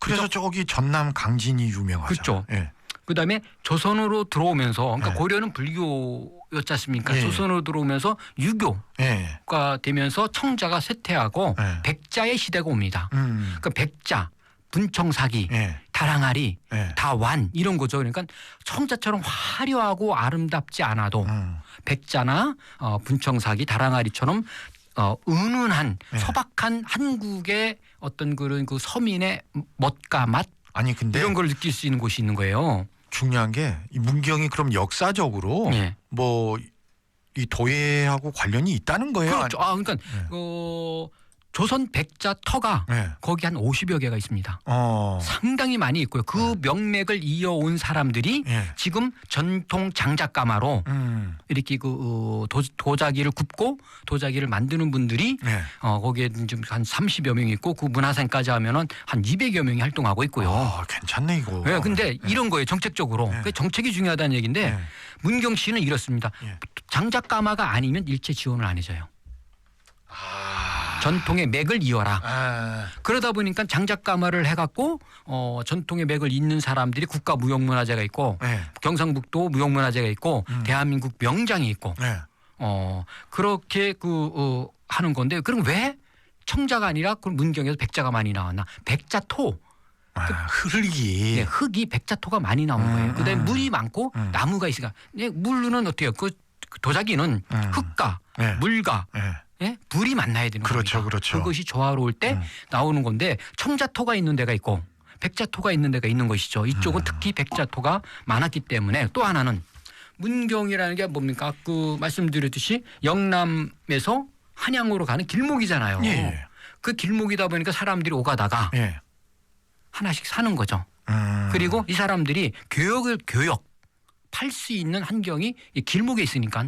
그래서 저기 전남 강진이 유명하죠. 그렇죠. 예. 그다음에 조선으로 들어오면서 그러니까 네. 고려는 불교였지 않습니까? 예. 조선으로 들어오면서 유교가 예. 되면서 청자가 쇠퇴하고 예. 백자의 시대가 옵니다. 그러니까 백자, 분청사기, 예. 다랑아리, 예. 다완 이런 거죠. 그러니까 청자처럼 화려하고 아름답지 않아도 백자나 분청사기, 다랑아리처럼 은은한 예. 소박한 한국의 어떤 그런 그 서민의 멋과 맛 아니 근데 이런 걸 느낄 수 있는 곳이 있는 거예요. 중요한 게 이 문경이 그럼 역사적으로 예. 뭐 이 도예하고 관련이 있다는 거예요. 그렇죠. 그러니까 네. 조선 백자 터가 네. 거기 한 50여 개가 있습니다. 어. 상당히 많이 있고요. 그 명맥을 이어온 사람들이 예. 지금 전통 장작가마로 이렇게 도자기를 굽고 도자기를 만드는 분들이 예. 거기에 지금 한 30여 명 있고 그 문화생까지 하면은 한 200여 명이 활동하고 있고요. 아, 괜찮네 이거. 네, 근데 이런 거예요. 정책적으로. 네. 그 정책이 중요하다는 얘기인데 예. 문경시는 이렇습니다. 예. 장작가마가 아니면 일체 지원을 안 해줘요. 전통의 맥을 이어라. 아. 그러다 보니까 장작가마를 해갖고 전통의 맥을 잇는 사람들이 국가무형문화재가 있고 예. 경상북도 무형문화재가 있고 대한민국 명장이 있고 예. 그렇게 하는 건데 그럼 왜 청자가 아니라 그 문경에서 백자가 많이 나왔나? 백자토. 흙이. 네, 흙이 백자토가 많이 나온 거예요. 그다음에 물이 많고 나무가 있으니까 물은 어때요? 그 도자기는 흙과 예. 물과 예. 예? 불이 만나야 되는 그렇죠, 겁니다. 그렇죠. 그것이 조화로울 때 나오는 건데 청자토가 있는 데가 있고 백자토가 있는 데가 있는 것이죠. 이쪽은 특히 백자토가 많았기 때문에 또 하나는 문경이라는 게 뭡니까? 말씀드렸듯이 영남에서 한양으로 가는 길목이잖아요. 예. 그 길목이다 보니까 사람들이 오가다가 예. 하나씩 사는 거죠. 그리고 이 사람들이 팔 수 있는 환경이 이 길목에 있으니까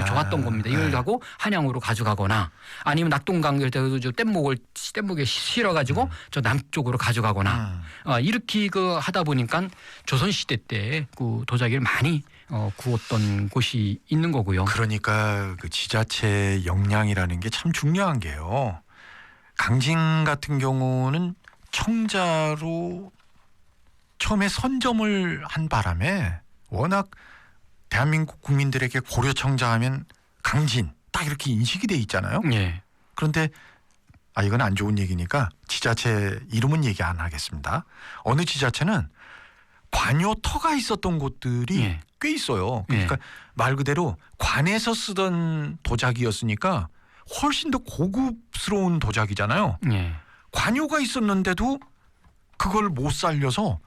좋았던 겁니다. 이걸 가고 한양으로 가져가거나 아니면 낙동강을 뗏목에 실어가지고 저 남쪽으로 가져가거나 이렇게 하다 보니까 조선시대 때 그 도자기를 많이 구웠던 곳이 있는 거고요. 그러니까 그 지자체 역량이라는 게 참 중요한 게요. 강진 같은 경우는 청자로 처음에 선점을 한 바람에 워낙 대한민국 국민들에게 고려청자하면 강진 딱 이렇게 인식이 돼 있잖아요. 예. 그런데 이건 안 좋은 얘기니까 지자체 이름은 얘기 안 하겠습니다. 어느 지자체는 관요터가 있었던 곳들이 예. 꽤 있어요. 그러니까 말 그대로 관에서 쓰던 도자기였으니까 훨씬 더 고급스러운 도자기잖아요. 예. 관요가 있었는데도 그걸 못 살려서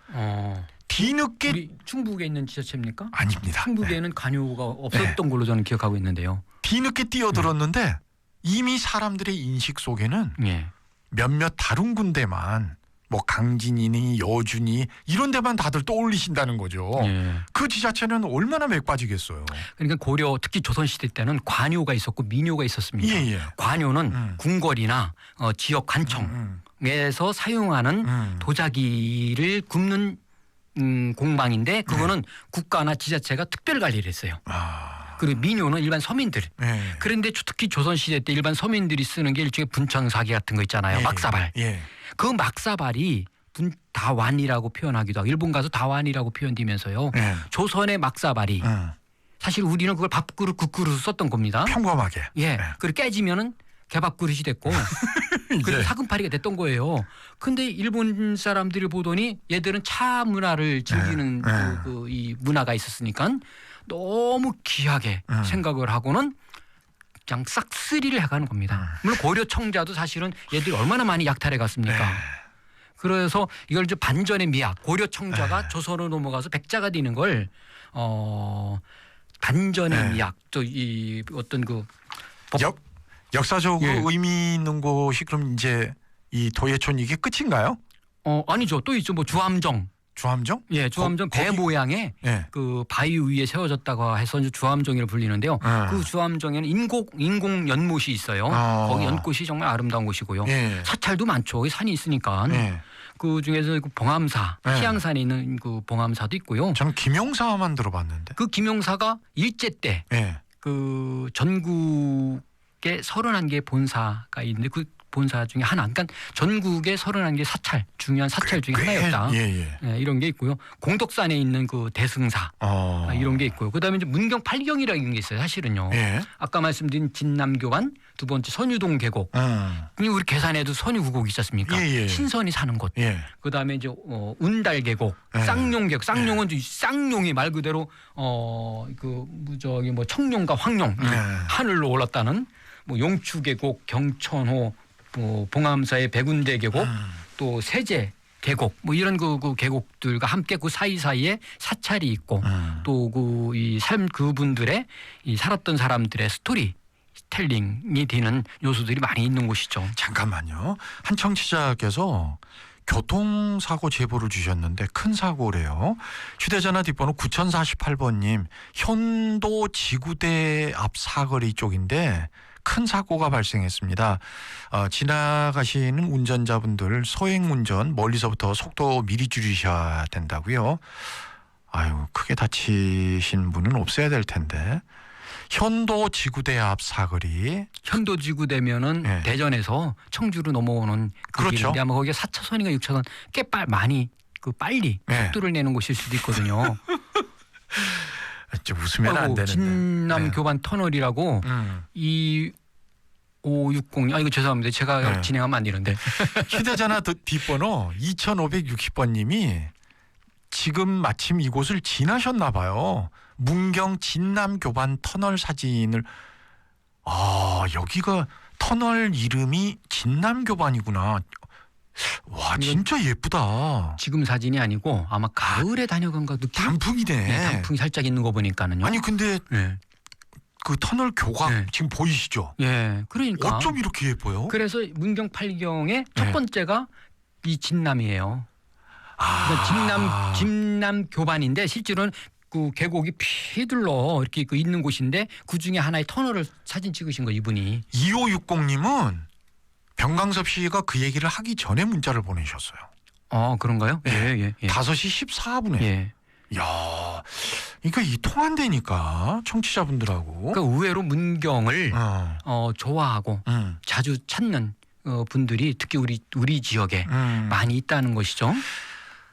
뒤늦게 우리 충북에 있는 지자체입니까? 아닙니다. 충북에는 관요가 없었던 걸로 저는 기억하고 있는데요. 뒤늦게 뛰어들었는데 이미 사람들의 인식 속에는 예. 몇몇 다른 군데만 뭐 강진이니 여준이 이런 데만 다들 떠올리신다는 거죠. 예. 그 지자체는 얼마나 맥 빠지겠어요. 그러니까 고려 특히 조선시대 때는 관요가 있었고 민요가 있었습니다. 예. 관요는 궁궐이나 지역 관청에서 사용하는 도자기를 굽는 공방인데 그거는 국가나 지자체가 특별 관리를 했어요. 그리고 민요는 일반 서민들. 그런데 특히 조선시대 때 일반 서민들이 쓰는 게 일종의 분청사기 같은 거 있잖아요. 막사발. 그 막사발이 다완이라고 표현하기도 하고 일본 가서 다완이라고 표현되면서요. 조선의 막사발이 사실 우리는 그걸 밥그릇 국그릇 썼던 겁니다. 평범하게. 예. 그리고 깨지면은 개밥그릇이 됐고 그리고 사금팔이가 됐던 거예요. 근데 일본 사람들이 보더니 얘들은 차 문화를 즐기는 이 문화가 있었으니까 너무 귀하게 생각을 하고는 그냥 싹쓸이를 해가는 겁니다. 물론 고려 청자도 사실은 얘들이 얼마나 많이 약탈해 갔습니까? 그래서 이걸 이제 반전의 미학 고려 청자가 조선으로 넘어가서 백자가 되는 걸 반전의 미학 또 이 어떤 역사적으로 의미 있는 곳이 그럼 이제 이 도예촌 이게 끝인가요? 아니죠. 또 있죠. 뭐 주함정. 주함정? 예, 주함정 배 모양의 그 바위 위에 세워졌다고 해서 이제 주함정이라고 불리는데요. 그 주함정에는 인공 연못이 있어요. 거기 연꽃이 정말 아름다운 곳이고요. 사찰도 많죠. 산이 있으니까. 그 중에서 그 봉암사, 희양산에 있는 그 봉암사도 있고요. 저는 김용사만 들어봤는데. 그 김용사가 일제 때 그 전국에 31개 본사가 있는데 그 본사 중에 하나. 그러니까 전국의 31개 사찰, 중요한 사찰 중에 하나였다. 예, 이런 게 있고요. 공덕산에 있는 그 대승사 이런 게 있고요. 그다음에 이제 문경 팔경이라는 게 있어요. 사실은요. 예. 아까 말씀드린 진남교반, 두 번째 선유동 계곡. 우리 계산에도 선유구곡 있지 않습니까? 신선이 사는 곳. 그다음에 이제 운달 계곡, 쌍용 계곡. 쌍용은 쌍용이 말 그대로 뭐 청룡과 황룡 하늘로 올랐다는 뭐 용추 계곡, 경천호, 뭐 봉암사의 백운대 계곡, 또 세제 계곡 뭐 이런 그 계곡들과 함께 그 사이사이에 사찰이 있고 또 이 삶 그분들의 이 살았던 사람들의 스토리 텔링이 되는 요소들이 많이 있는 곳이죠. 잠깐만요. 한 청취자께서 교통사고 제보를 주셨는데 큰 사고래요. 휴대전화 뒷번호 9048번님 현도 지구대 앞 사거리 쪽인데 큰 사고가 발생했습니다. 지나가시는 운전자분들 소행운전 멀리서부터 속도 미리 줄이셔야 된다고요. 아유 크게 다치신 분은 없어야 될 텐데. 현도 지구대 앞 사거리. 현도 지구대면은 대전에서 청주로 넘어오는 그 그렇죠. 길인데 아마 거기가 4차선인가 6차선 꽤 많이 빨리 속도를 내는 곳일 수도 있거든요. 좀 웃으면 안 되는데. 진남교반 터널이라고 2560. 이거 죄송합니다. 제가 진행하면 안 되는데. 휴대전화 뒷번호 2560번님이 지금 마침 이곳을 지나셨나 봐요. 문경 진남교반 터널 사진을 여기가 터널 이름이 진남교반이구나. 와 진짜 예쁘다. 지금 사진이 아니고 아마 가을에 다녀간 거 느낌? 단풍이네. 네, 단풍이 살짝 있는 거 보니까는요. 아니 근데 그 터널 교각 지금 보이시죠? 예, 그러니까 어쩜 이렇게 예뻐요? 그래서 문경 팔경의 첫 번째가 이 진남이에요. 그러니까 진남 교반인데 실제로는 그 계곡이 피둘러 이렇게 있는 곳인데 그 중에 하나의 터널을 사진 찍으신 거 이분이. 2560님은 병강섭 씨가 그 얘기를 하기 전에 문자를 보내셨어요. 그런가요? 예. 5시 14분에. 예. 야, 그러니까 이 통한다니까 청취자분들하고. 그러니까 의외로 문경을 좋아하고 자주 찾는 분들이 특히 우리 지역에 많이 있다는 것이죠.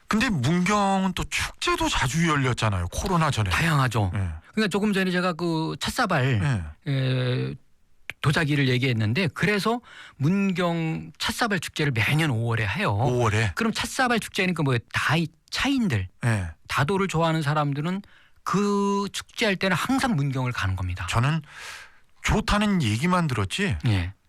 근데 문경은 또 축제도 자주 열렸잖아요. 코로나 전에. 다양하죠. 그러니까 조금 전에 제가 그 찻사발 도자기를 얘기했는데 그래서 문경 찻사발 축제를 매년 5월에 해요. 5월에. 그럼 찻사발 축제니까 뭐 차인들, 다도를 좋아하는 사람들은 그 축제할 때는 항상 문경을 가는 겁니다. 저는 좋다는 얘기만 들었지.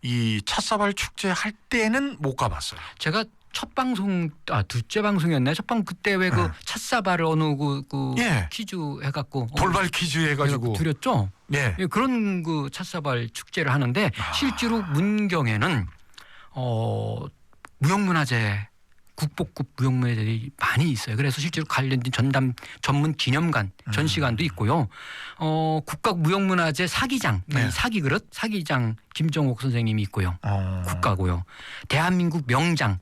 이 찻사발 축제 할 때는 못 가봤어요. 제가 첫 방송 둘째 방송이었나요? 첫 방 그때 왜 그 찻사발을 어느 그 퀴즈 해갖고 돌발 퀴즈 해가지고 드렸죠. 네. 그런 그 찻사발 축제를 하는데 실제로 문경에는 무형문화재 국보급 무형문화재들이 많이 있어요. 그래서 실제로 관련된 전문 기념관 전시관도 있고요. 국가 무형문화재 사기장, 사기그릇 사기장 김정옥 선생님이 있고요. 국가고요. 대한민국 명장,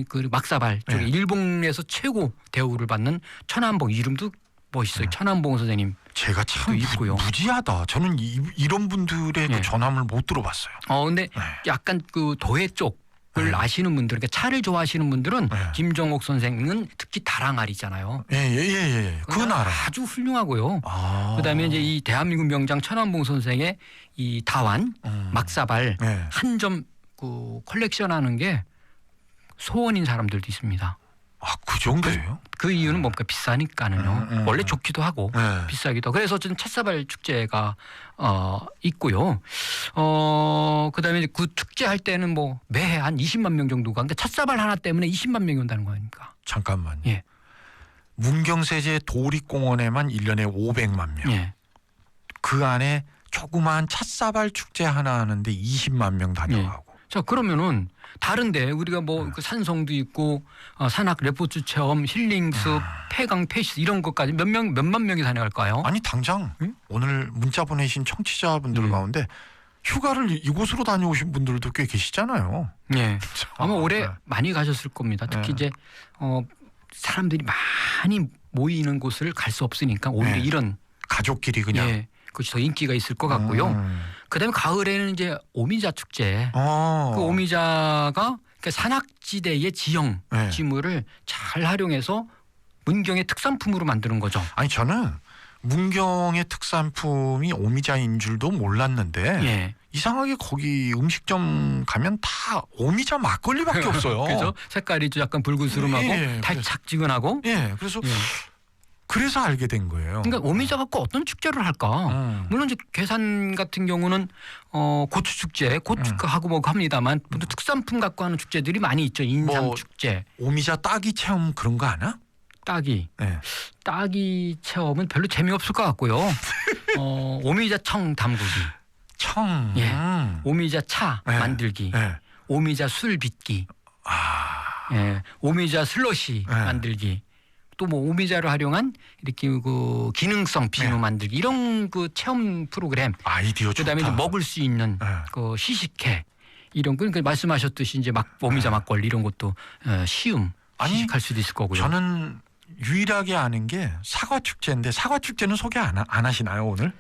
그 막사발 쪽에 일본에서 최고 대우를 받는 천안봉 이름도 멋있어요. 천안봉 선생님. 제가 참 있고요. 무지하다. 저는 이런 분들의 그 전함을 못 들어봤어요. 근데 약간 그 도회 쪽. 을 아시는 분들, 그러니까 차를 좋아하시는 분들은 김정옥 선생은 특히 다랑알이잖아요. 그건 알아요. 아주 훌륭하고요. 그다음에 이제 이 대한민국 명장 천안봉 선생의 이 다완, 막사발 한 점 그 컬렉션하는 게 소원인 사람들도 있습니다. 그 정도예요? 그 이유는 뭡니까? 비싸니까는요. 원래 좋기도 하고 비싸기도 하고. 그래서 어쨌든 찻사발 축제가 있고요. 그다음에 이제 그 축제할 때는 뭐 매해 한 20만 명 정도가. 그러니까 찻사발 하나 때문에 20만 명이 온다는 거 아닙니까? 잠깐만요. 문경세제 도립공원에만 1년에 500만 명. 그 안에 조그마한 찻사발 축제 하나 하는데 20만 명 다녀가고. 자, 그러면은 다른데 우리가 뭐 그 산성도 있고 산악 레포츠 체험, 힐링숲, 폐강, 폐시 이런 것까지 몇만 명이 다녀갈까요? 아니 당장 오늘 문자 보내신 청취자분들 가운데 휴가를 이곳으로 다녀오신 분들도 꽤 계시잖아요. 아마 올해 많이 가셨을 겁니다. 특히 이제 사람들이 많이 모이는 곳을 갈 수 없으니까 오히려 이런 가족끼리 그냥 그것이 더 인기가 있을 것 같고요. 그다음에 가을에는 이제 오미자 축제. 그 오미자가 그러니까 산악지대의 지형 네. 지물을 잘 활용해서 문경의 특산품으로 만드는 거죠. 아니 저는 문경의 특산품이 오미자인 줄도 몰랐는데 예. 이상하게 거기 음식점 가면 다 오미자 막걸리밖에 없어요. 그죠? 색깔이 좀 약간 붉은스름하고 예, 달짝지근하고. 예, 그래서 예. 그래서 알게 된 거예요. 그러니까 오미자 갖고 어떤 축제를 할까? 물론 이제 괴산 같은 경우는 고추 축제, 고추하고 뭐 합니다만 또 특산품 갖고 하는 축제들이 많이 있죠. 인삼 뭐, 축제, 오미자 따기 체험 그런 거 하나? 따기. 예. 따기 체험은 별로 재미없을 것 같고요. 오미자 청 담그기, 청. 예. 오미자 차 예. 만들기, 예. 오미자 술 빚기, 예. 오미자 슬러시 예. 만들기. 또 뭐 오미자를 활용한 이렇게 그 기능성 비누 네. 만들기 이런 그 체험 프로그램. 아이디어 좋다. 그다음에 이제 먹을 수 있는 예. 그 시식회 이런 거 그러니까 말씀하셨듯이 이제 오미자 막걸리 이런 것도 시음 아니, 시식할 수도 있을 거고요. 저는 유일하게 아는 게 사과 축제인데 사과 축제는 소개 안 하시나요 오늘?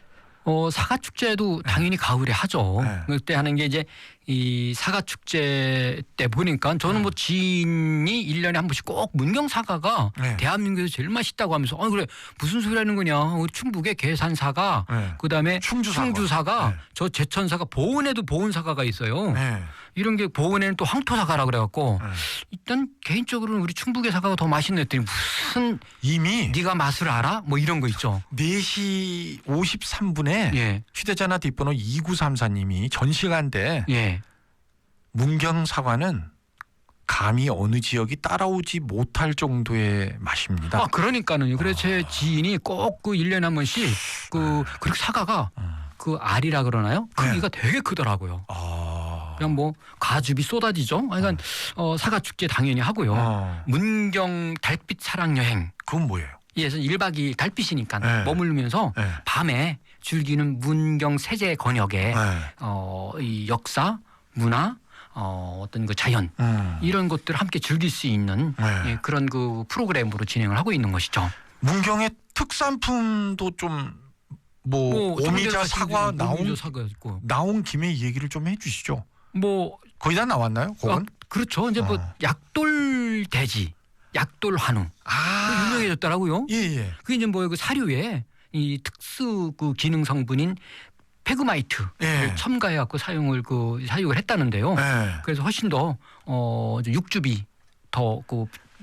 사과 축제도 당연히 가을에 하죠. 네. 그때 하는 게 이제 이 사과 축제 때 보니까 저는 뭐 지인이 1년에 한 번씩 꼭 문경 사과가 네. 대한민국에서 제일 맛있다고 하면서 그래 무슨 소리 하는 거냐. 충북의 괴산 사과 네. 그다음에 충주 사과 네. 저 제천 사과 보은에도 보은 사과가 있어요. 네. 이런 게 보은에는 또 황토 사과라 그래갖고 네. 일단 개인적으로는 우리 충북의 사과가 더 맛있네 했더니 무슨 이미 네가 맛을 알아? 뭐 이런 거 있죠. 4시 53분에 예. 휴대전화 뒷번호 2934님이 전시간대 예. 문경 사과는 감히 어느 지역이 따라오지 못할 정도의 맛입니다. 그러니까는요. 그래서 제 지인이 꼭 그 1년에 한 번씩 그리고 사과가 그 알이라 그러나요? 크기가 되게 크더라고요. 그냥 뭐 가즙이 쏟아지죠. 그러니까 사과 축제 당연히 하고요. 문경 달빛 사랑 여행. 그건 뭐예요? 그래서 1박 2일 달빛이니까 네. 머물면서 네. 밤에 즐기는 문경 세제 권역의 네. 이 역사, 문화, 어떤 그 자연 이런 것들을 함께 즐길 수 있는 네. 예, 그런 그 프로그램으로 진행을 하고 있는 것이죠. 문경의 특산품도 좀 뭐 오미자 사과 오미자 사과 있고 나온 김에 이 얘기를 좀 해주시죠. 뭐 거의 다 나왔나요? 그건? 그렇죠. 이제 뭐 약돌 돼지, 약돌 한우 유명해졌더라고요. 예. 그게 이제 뭐 그 사료에 이 특수 그 기능 성분인 페그마이트를 예. 첨가해갖고 사용을 했다는데요. 예. 그래서 훨씬 더 육즙이 더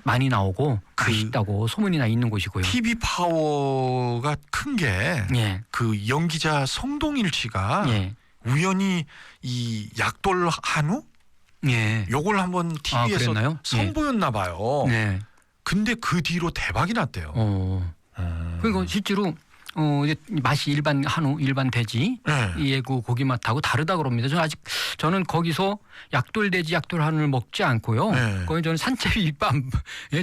많이 나오고 맛있다고 소문이 나 있는 곳이고요. TV 파워가 큰 게 그 예. 연기자 성동일 씨가 예. 우연히 이 약돌 한우 예. 요걸 한번 TV에서 그랬나요? 선보였나 봐요. 네. 근데 그 뒤로 대박이 났대요. 그리고 실제로 이제 맛이 일반 한우, 일반 돼지 예. 그 고기 맛하고 다르다 그럽니다. 저는 거기서 약돌 돼지, 약돌 한우를 먹지 않고요. 네. 거기 저는 산채비 일반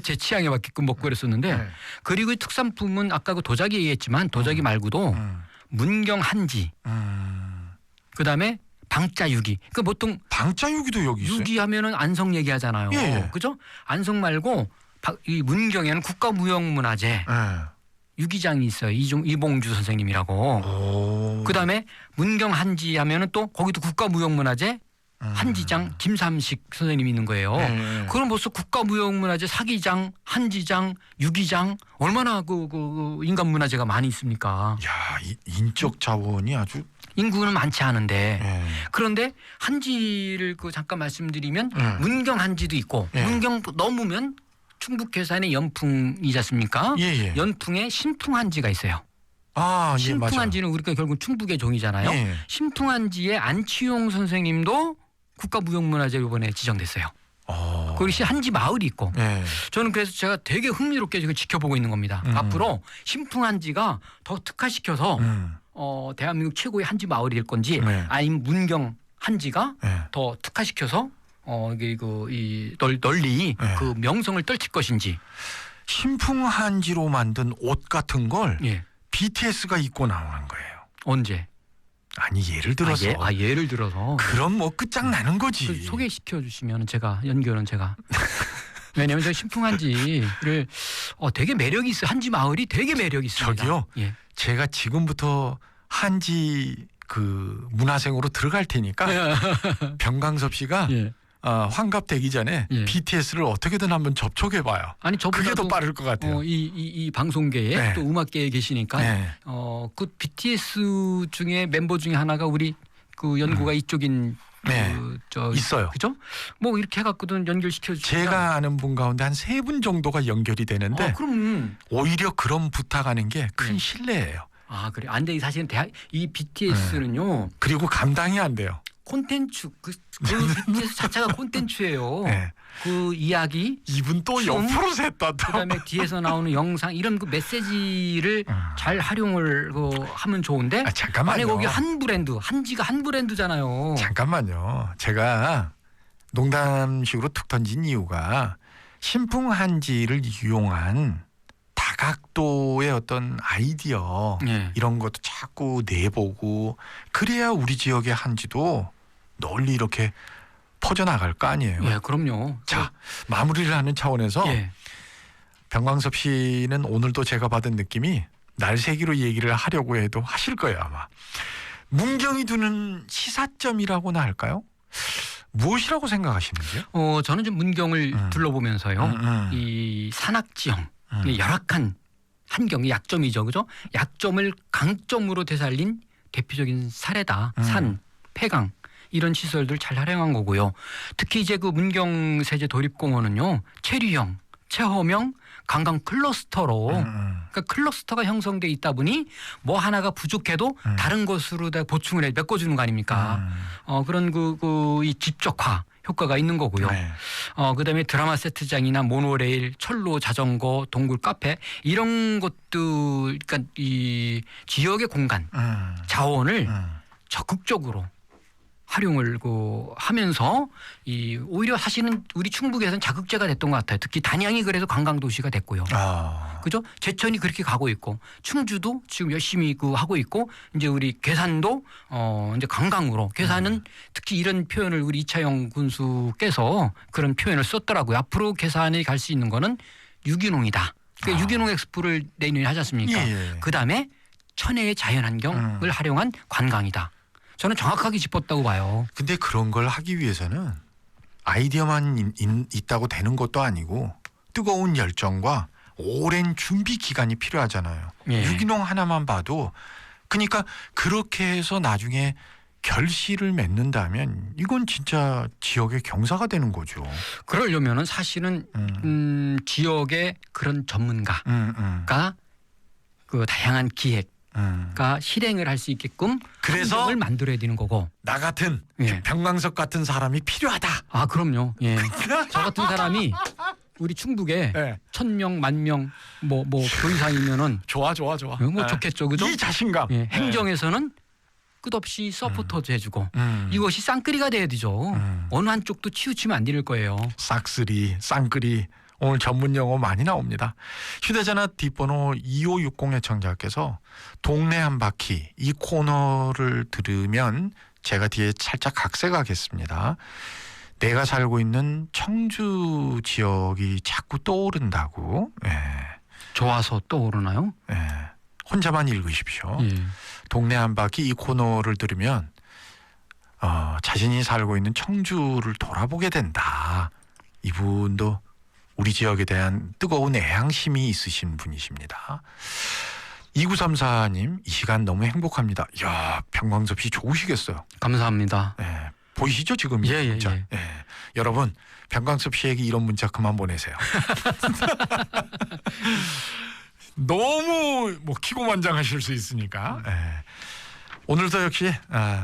제 취향에 맞게끔 먹고 그랬었는데 네. 그리고 특산품은 아까 그 도자기 얘기했지만 도자기 말고도 문경 한지, 그다음에 방자유기. 그 보통 방자유기도 여기 있어요. 유기하면은 안성 얘기하잖아요. 예. 그죠? 안성 말고 이 문경에는 국가무형문화재 예. 유기장이 있어요. 이봉주 선생님이라고. 그다음에 문경 한지 하면은 또 거기도 국가무형문화재 한지장 김삼식 선생님이 있는 거예요. 그럼 벌써 국가무형문화재 사기장, 한지장, 유기장 얼마나 그 인간문화재가 많이 있습니까? 야, 인적 자원이 아주 인구는 많지 않은데 예. 그런데 한지를 잠깐 말씀드리면 문경 한지도 있고 문경 넘으면 충북 괴산의 연풍이지 않습니까? 예. 연풍에 신풍한지가 있어요. 예, 신풍한지는 우리가 결국 충북의 종이잖아요. 예. 신풍한지의 안치용 선생님도 국가무형문화재로 이번에 지정됐어요. 거기 한지 마을이 있고 예. 저는 그래서 제가 되게 흥미롭게 지금 지켜보고 있는 겁니다. 앞으로 신풍한지가 더 특화시켜서 대한민국 최고의 한지 마을이 될 건지 아니면 문경 한지가 더 특화시켜서 널리 그 명성을 떨칠 것인지. 신풍한지로 만든 옷 같은 걸 예. BTS가 입고 나오는 거예요. 언제? 아니 예를 들어서 예를 들어서 그럼 뭐 끝장나는 거지. 소개시켜 주시면 연결은 제가 왜냐하면 저 신풍한지를 되게 매력이 있어요. 한지 마을이 되게 매력이 있습니다. 저기요. 예. 제가 지금부터 한지 그 문화생으로 들어갈 테니까 병광섭 씨가 예. 환갑되기 전에 예. BTS를 어떻게든 한번 접촉해봐요. 아니 그게 더 빠를 것 같아요. 이 방송계에 네. 또 음악계에 계시니까 네. 그 BTS 중에 멤버 중에 하나가 우리 그 연구가 이쪽인 네. 있어요. 그죠? 뭐 이렇게 해갖고든 연결시켜 주시면 제가 아는 분 가운데 한 3분 정도가 연결이 되는데 그럼 오히려 그런 부탁하는 게 큰 네. 신뢰예요. 그래. 안 돼. 사실은 이 BTS는요. 그리고 감당이 안 돼요. 콘텐츠 그 BTS 자체가 콘텐츠예요. 네. 그 이야기 이분 또 춤, 옆으로 샜다 또. 그다음에 뒤에서 나오는 영상 이런 그 메시지를 잘 활용을 하면 좋은데 잠깐만요. 아니 거기 한 브랜드 한지가 한 브랜드잖아요. 잠깐만요. 제가 농담식으로 툭 던진 이유가 신풍 한지를 이용한 다각도의 어떤 아이디어 예. 이런 것도 자꾸 내보고 그래야 우리 지역의 한지도 널리 이렇게 퍼져나갈 거 아니에요. 예, 그럼요. 자, 마무리를 하는 차원에서 예. 병광섭 씨는 오늘도 제가 받은 느낌이 날새기로 얘기를 하려고 해도 하실 거예요 아마. 문경이 두는 시사점이라고나 할까요? 무엇이라고 생각하시는지요? 저는 좀 문경을 둘러보면서요. 이 산악지형, 이 열악한 환경이 약점이죠, 그죠? 약점을 강점으로 되살린 대표적인 사례다. 산, 폐강 이런 시설들 잘 활용한 거고요. 특히 이제 그 문경 세제 도립공원은요, 체류형, 체험형, 관광 클러스터로 그러니까 클러스터가 형성돼 있다 보니 뭐 하나가 부족해도 다른 것으로 다 보충을 해 메꿔주는 거 아닙니까? 그런 이 집적화 효과가 있는 거고요. 네. 그다음에 드라마 세트장이나 모노레일, 철로, 자전거, 동굴, 카페 이런 것들, 그러니까 이 지역의 공간, 자원을 적극적으로 활용을 하면서 오히려 사실은 우리 충북에서는 자극제가 됐던 것 같아요. 특히 단양이 그래서 관광도시가 됐고요. 그죠? 제천이 그렇게 가고 있고 충주도 지금 열심히 하고 있고 이제 우리 괴산도 이제 관광으로 괴산은 특히 이런 표현을 우리 이차영 군수께서 그런 표현을 썼더라고요. 앞으로 괴산에 갈 수 있는 거는 유기농이다. 그러니까 유기농 엑스포를 내년에 하지 않습니까? 예. 그다음에 천혜의 자연환경을 활용한 관광이다. 저는 정확하게 짚었다고 봐요. 근데 그런 걸 하기 위해서는 아이디어만 있다고 되는 것도 아니고 뜨거운 열정과 오랜 준비 기간이 필요하잖아요. 예. 유기농 하나만 봐도 그러니까 그렇게 해서 나중에 결실을 맺는다면 이건 진짜 지역의 경사가 되는 거죠. 그러려면은 사실은 지역의 그런 전문가가 그 다양한 기획 실행을 할 수 있게끔 그래서 환경을 만들어야 되는 거고. 나 같은 예. 병광석 같은 사람이 필요하다. 그럼요. 예. 저 같은 사람이 우리 충북에 네. 1000명, 10,000명 뭐 그 이상이면은 좋아. 뭐 좋겠죠, 그죠? 이 자신감. 예. 행정에서는 끝없이 서포터도 해주고 이것이 쌍끌이가 돼야 되죠. 어느 한쪽도 치우치면 안 될 거예요. 싹쓸이, 쌍끌이 오늘 전문 용어 많이 나옵니다. 휴대전화 뒷번호 2560의 청자께서 동네 한 바퀴 이 코너를 들으면 제가 뒤에 살짝 각색하겠습니다. 내가 살고 있는 청주 지역이 자꾸 떠오른다고. 예. 좋아서 떠오르나요? 예. 혼자만 읽으십시오. 예. 동네 한 바퀴 이 코너를 들으면 자신이 살고 있는 청주를 돌아보게 된다. 이분도 우리 지역에 대한 뜨거운 애향심이 있으신 분이십니다. 2934님 이 시간 너무 행복합니다. 이야 병광섭 씨 좋으시겠어요. 감사합니다. 네, 보이시죠 지금 예, 문자. 예. 여러분 병광섭 씨에게 이런 문자 그만 보내세요. 너무 기고만장하실 수 있으니까. 오늘도 역시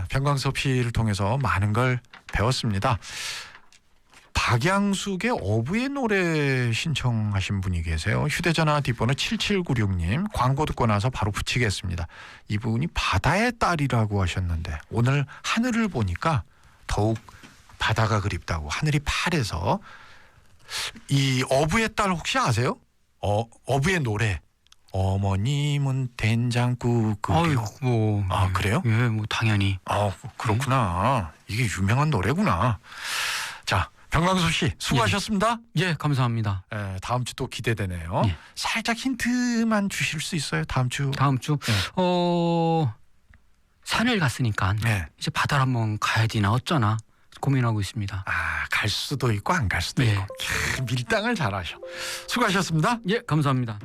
병광섭 씨를 통해서 많은 걸 배웠습니다. 박양숙의 어부의 노래 신청하신 분이 계세요. 휴대전화 뒷번호 7796님 광고 듣고 나서 바로 붙이겠습니다. 이분이 바다의 딸이라고 하셨는데 오늘 하늘을 보니까 더욱 바다가 그립다고 하늘이 파래서 이 어부의 딸 혹시 아세요? 어부의 노래 어머님은 된장국 아이고 그래요? 예, 뭐 당연히. 그렇구나. 이게 유명한 노래구나. 자 병광섭 씨 수고하셨습니다. 예, 감사합니다. 다음 주 또 기대되네요. 예. 살짝 힌트만 주실 수 있어요? 다음 주. 다음 주 예. 산을 갔으니까 네. 이제 바다를 한번 가야 되나 어쩌나 고민하고 있습니다. 갈 수도 있고 안 갈 수도 네. 있고. 밀당을 잘하셔. 수고하셨습니다. 예, 감사합니다.